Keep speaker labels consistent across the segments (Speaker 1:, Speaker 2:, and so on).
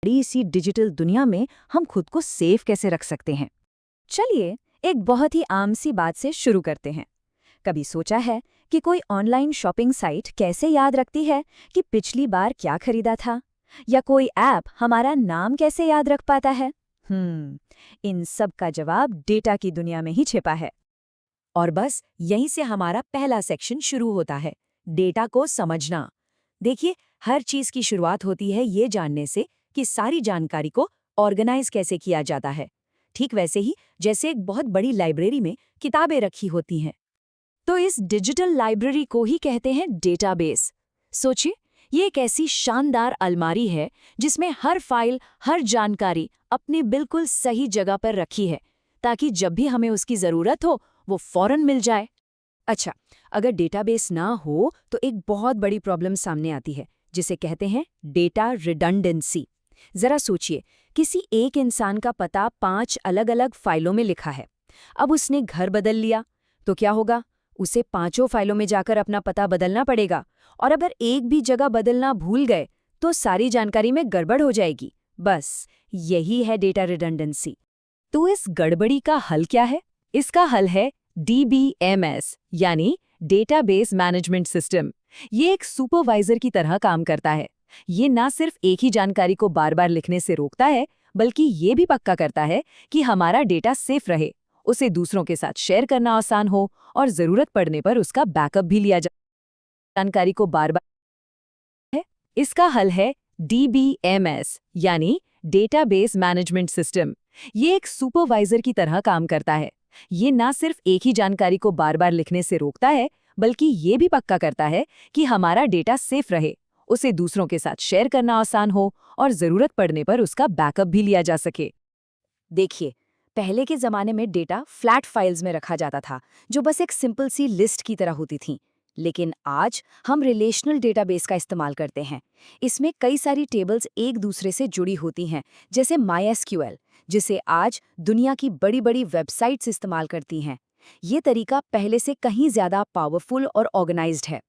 Speaker 1: बड़ी सी डिजिटल दुनिया में हम खुद को सेफ कैसे रख सकते हैं। चलिए एक बहुत ही आम सी बात से शुरू करते हैं। कभी सोचा है कि कोई ऑनलाइन शॉपिंग साइट कैसे याद रखती है कि पिछली बार क्या खरीदा था, या कोई ऐप हमारा नाम कैसे याद रख पाता है? इन सब का जवाब डेटा की दुनिया में ही छिपा है।
Speaker 2: और बस यहीं से हमारा पहला सेक्शन शुरू होता है, डेटा को समझना। देखिए, हर चीज की शुरुआत होती है ये जानने से कि सारी जानकारी को ऑर्गेनाइज कैसे किया जाता है। ठीक वैसे ही जैसे एक बहुत बड़ी लाइब्रेरी में किताबें रखी होती हैं, तो इस डिजिटल लाइब्रेरी को ही कहते हैं डेटाबेस। सोचिए, ये एक ऐसी शानदार अलमारी है जिसमें हर फाइल, हर जानकारी अपने बिल्कुल सही जगह पर रखी है, ताकि जब भी हमें उसकी ज़रूरत हो वो फौरन मिल जाए। अच्छा, अगर डेटाबेस ना हो तो एक बहुत बड़ी प्रॉब्लम सामने आती है, जिसे कहते हैं डेटा रिडंडेंसी। जरा सोचिए, किसी एक इंसान का पता 5 अलग-अलग फाइलों में लिखा है। अब उसने घर बदल लिया तो क्या होगा? उसे 5 फाइलों में जाकर अपना पता बदलना पड़ेगा, और अगर एक भी जगह बदलना भूल गए तो सारी जानकारी में गड़बड़ हो जाएगी। बस यही है डेटा रिडंडेंसी। तो इस गड़बड़ी का हल क्या है? इसका हल है DBMS, यानी डेटाबेस मैनेजमेंट सिस्टम। ये एक सुपरवाइजर की तरह काम करता है। ये ना सिर्फ एक ही जानकारी को बार बार लिखने से रोकता है, बल्कि ये भी पक्का करता है कि हमारा डेटा सेफ रहे, उसे दूसरों के साथ शेयर करना आसान हो, और जरूरत पड़ने पर उसका बैकअप भी लिया जाए। जानकारी को बार बार है। इसका हल है DBMS, यानी डेटाबेस मैनेजमेंट सिस्टम। ये एक सुपरवाइजर की तरह काम करता है। ये ना सिर्फ एक ही जानकारी को बार बार लिखने से रोकता है, बल्कि ये भी पक्का करता है कि हमारा डेटा सेफ रहे, उसे दूसरों के साथ शेयर करना आसान हो, और जरूरत पड़ने पर उसका बैकअप भी लिया जा सके। देखिए, पहले के जमाने में डेटा फ्लैट फाइल्स में रखा जाता था, जो बस एक सिंपल सी लिस्ट की तरह होती थी। लेकिन आज हम रिलेशनल डेटाबेस का इस्तेमाल करते हैं। इसमें कई सारी टेबल्स एक दूसरे से जुड़ी होती हैं, जैसे MySQL, जिसे आज दुनिया की बड़ी बड़ी वेबसाइट्स इस्तेमाल करती हैं। ये तरीका पहले से कहीं ज़्यादा पावरफुल और ऑर्गेनाइज्ड है।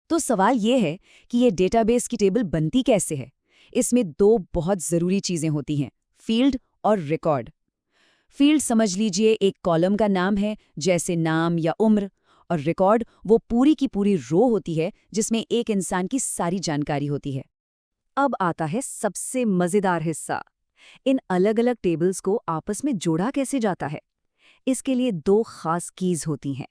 Speaker 2: तो सवाल ये है कि ये डेटाबेस की टेबल बनती कैसे है? इसमें 2 बहुत ज़रूरी चीज़ें होती हैं, फील्ड और रिकॉर्ड। फील्ड समझ लीजिए एक कॉलम का नाम है, जैसे नाम या उम्र, और रिकॉर्ड वो पूरी की पूरी रो होती है जिसमें एक इंसान की सारी जानकारी होती है। अब आता है सबसे मज़ेदार हिस्सा, इन अलग अलग टेबल्स को आपस में जोड़ा कैसे जाता है। इसके लिए 2 खास कीज होती हैं।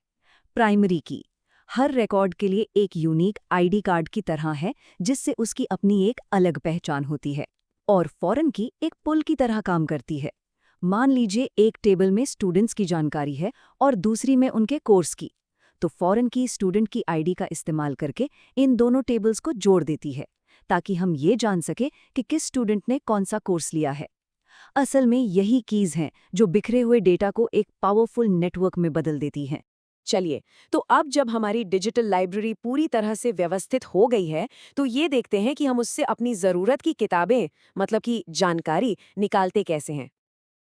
Speaker 2: प्राइमरी की हर रिकॉर्ड के लिए एक यूनिक ID कार्ड की तरह है, जिससे उसकी अपनी एक अलग पहचान होती है, और फॉरेन की एक पुल की तरह काम करती है। मान लीजिए एक टेबल में स्टूडेंट्स की जानकारी है और दूसरी में उनके कोर्स की, तो फॉरेन की स्टूडेंट की ID का इस्तेमाल करके इन दोनों टेबल्स को जोड़ देती है, ताकि हम ये जान सके कि किस स्टूडेंट ने कौन सा कोर्स लिया है। असल में यही कीज हैं जो बिखरे हुए डेटा को एक पावरफुल नेटवर्क में बदल देती हैं। चलिए, तो अब जब हमारी डिजिटल लाइब्रेरी पूरी तरह से व्यवस्थित हो गई है, तो ये देखते हैं कि हम उससे अपनी ज़रूरत की किताबें, मतलब कि जानकारी, निकालते कैसे हैं।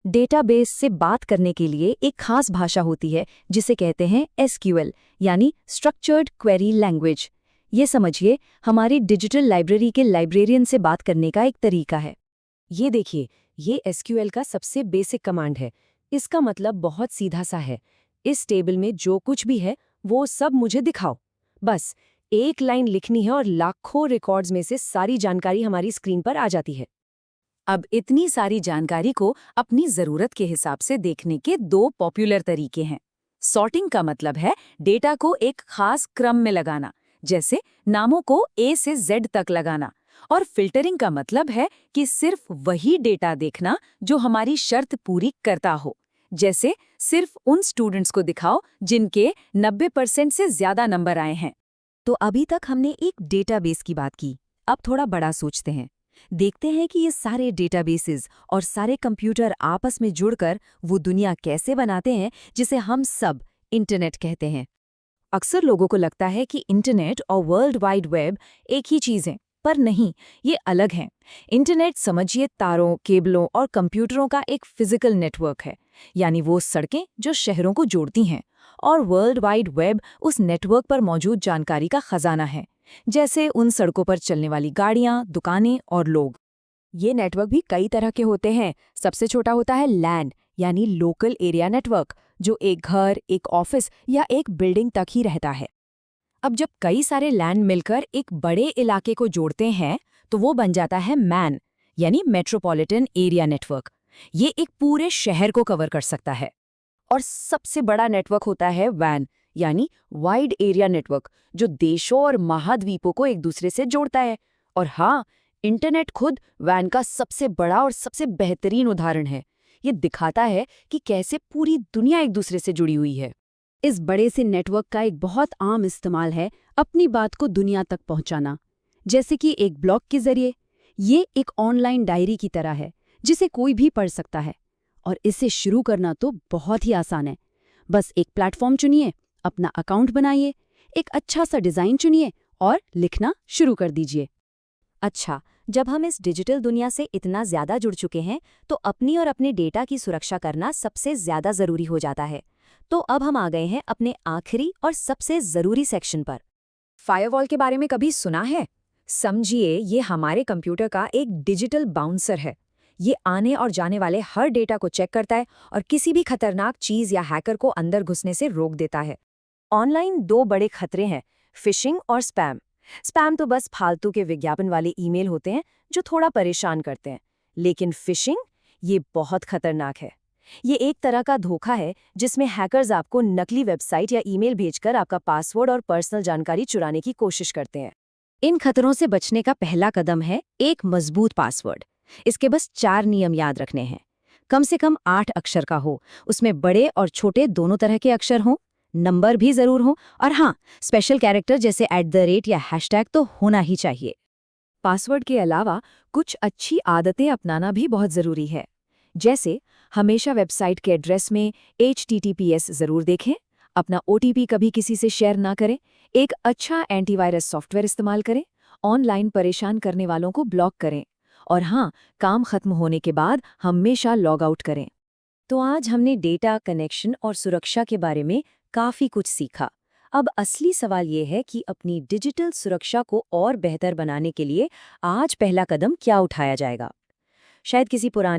Speaker 2: डेटाबेस से बात करने के लिए एक खास भाषा होती है, जिसे कहते हैं SQL, यानी स्ट्रक्चर्ड क्वेरी लैंग्वेज। ये समझिए हमारी डिजिटल लाइब्रेरी के लाइब्रेरियन से बात करने का एक तरीका है। ये देखिए, ये SQL का सबसे बेसिक कमांड है। इसका मतलब बहुत सीधा सा है, इस टेबल में जो कुछ भी है वो सब मुझे दिखाओ। बस एक लाइन लिखनी है और लाखों रिकॉर्ड्स में से सारी जानकारी हमारी स्क्रीन पर आ जाती है। अब इतनी सारी जानकारी को अपनी ज़रूरत के हिसाब से देखने के 2 पॉपुलर तरीके हैं। सॉर्टिंग का मतलब है डेटा को एक खास क्रम में लगाना, जैसे नामों को A से Z तक लगाना, और फिल्टरिंग का मतलब है कि सिर्फ वही डेटा देखना जो हमारी शर्त पूरी करता हो, जैसे सिर्फ उन स्टूडेंट्स को दिखाओ जिनके 90% से ज़्यादा नंबर आए हैं। तो अभी तक हमने एक डेटाबेस की बात की, अब थोड़ा बड़ा सोचते हैं। देखते हैं कि ये सारे डेटाबेसेस और सारे कंप्यूटर आपस में जुड़कर वो दुनिया कैसे बनाते हैं जिसे हम सब इंटरनेट कहते हैं। अक्सर लोगों को लगता है कि इंटरनेट और वर्ल्ड वाइड वेब एक ही चीज़ है, पर नहीं, ये अलग हैं। इंटरनेट समझिए तारों, केबलों और कंप्यूटरों का एक फिजिकल नेटवर्क है, यानी वो सड़कें जो शहरों को जोड़ती हैं, और वर्ल्ड वाइड वेब उस नेटवर्क पर मौजूद जानकारी का खजाना है, जैसे उन सड़कों पर चलने वाली गाड़ियाँ, दुकानें और लोग। ये नेटवर्क भी कई तरह के होते हैं। सबसे छोटा होता है लैन, यानी लोकल एरिया नेटवर्क, जो एक घर, एक ऑफिस या एक बिल्डिंग तक ही रहता है। अब जब कई सारे लैन मिलकर एक बड़े इलाके को जोड़ते हैं तो वो बन जाता है मैन, यानी मेट्रोपॉलिटन एरिया नेटवर्क। ये एक पूरे शहर को कवर कर सकता है। और सबसे बड़ा नेटवर्क होता है वैन, यानी वाइड एरिया नेटवर्क, जो देशों और महाद्वीपों को एक दूसरे से जोड़ता है। और हाँ, इंटरनेट खुद वैन का सबसे बड़ा और सबसे बेहतरीन उदाहरण है। ये दिखाता है कि कैसे पूरी दुनिया एक दूसरे से जुड़ी हुई है।
Speaker 3: इस बड़े से नेटवर्क का एक बहुत आम इस्तेमाल है अपनी बात को दुनिया तक पहुंचाना, जैसे कि एक ब्लॉग के जरिए। ये एक ऑनलाइन डायरी की तरह है जिसे कोई भी पढ़ सकता है, और इसे शुरू करना तो बहुत ही आसान है। बस एक प्लेटफॉर्म चुनिए, अपना अकाउंट बनाइए, एक अच्छा सा डिज़ाइन चुनिए और लिखना शुरू कर दीजिए।
Speaker 1: अच्छा, जब हम इस डिजिटल दुनिया से इतना ज़्यादा जुड़ चुके हैं तो अपनी और अपने डेटा की सुरक्षा करना सबसे ज़्यादा ज़रूरी हो जाता है। तो अब हम आ गए हैं अपने आखिरी और सबसे ज़रूरी सेक्शन पर।
Speaker 2: फायरवॉल के बारे में कभी सुना है? समझिए, ये हमारे कंप्यूटर का एक डिजिटल बाउंसर है। ये आने और जाने वाले हर डेटा को चेक करता है और किसी भी खतरनाक चीज़ या हैकर को अंदर घुसने से रोक देता है।
Speaker 1: ऑनलाइन दो बड़े खतरे हैं, फिशिंग और स्पैम। स्पैम तो बस फालतू के विज्ञापन वाले ईमेल होते हैं जो थोड़ा परेशान करते हैं। लेकिन फिशिंग, ये बहुत खतरनाक है। ये एक तरह का धोखा है जिसमें हैकर्स आपको नकली वेबसाइट या ईमेल भेजकर आपका पासवर्ड और पर्सनल जानकारी चुराने की कोशिश करते हैं। इन खतरों से बचने का पहला कदम है एक मजबूत पासवर्ड। इसके बस 4 नियम याद रखने हैं। कम से कम 8 अक्षर का हो, उसमें बड़े और छोटे दोनों तरह के अक्षर हों, नंबर भी जरूर हो, और हाँ, स्पेशल कैरेक्टर जैसे @ या हैशटैग तो होना ही चाहिए।
Speaker 2: पासवर्ड के अलावा कुछ अच्छी आदतें अपनाना भी बहुत ज़रूरी है। जैसे हमेशा वेबसाइट के एड्रेस में HTTPS ज़रूर देखें, अपना OTP कभी किसी से शेयर ना करें, एक अच्छा एंटीवायरस सॉफ्टवेयर इस्तेमाल करें, ऑनलाइन परेशान करने वालों को ब्लॉक करें, और हाँ, काम खत्म होने के बाद हमेशा लॉग आउट करें।
Speaker 1: तो आज हमने डेटा, कनेक्शन और सुरक्षा के बारे में काफ़ी कुछ सीखा। अब असली सवाल ये है कि अपनी डिजिटल सुरक्षा को और बेहतर बनाने के लिए आज पहला कदम क्या उठाया जाएगा? शायद किसी पुराने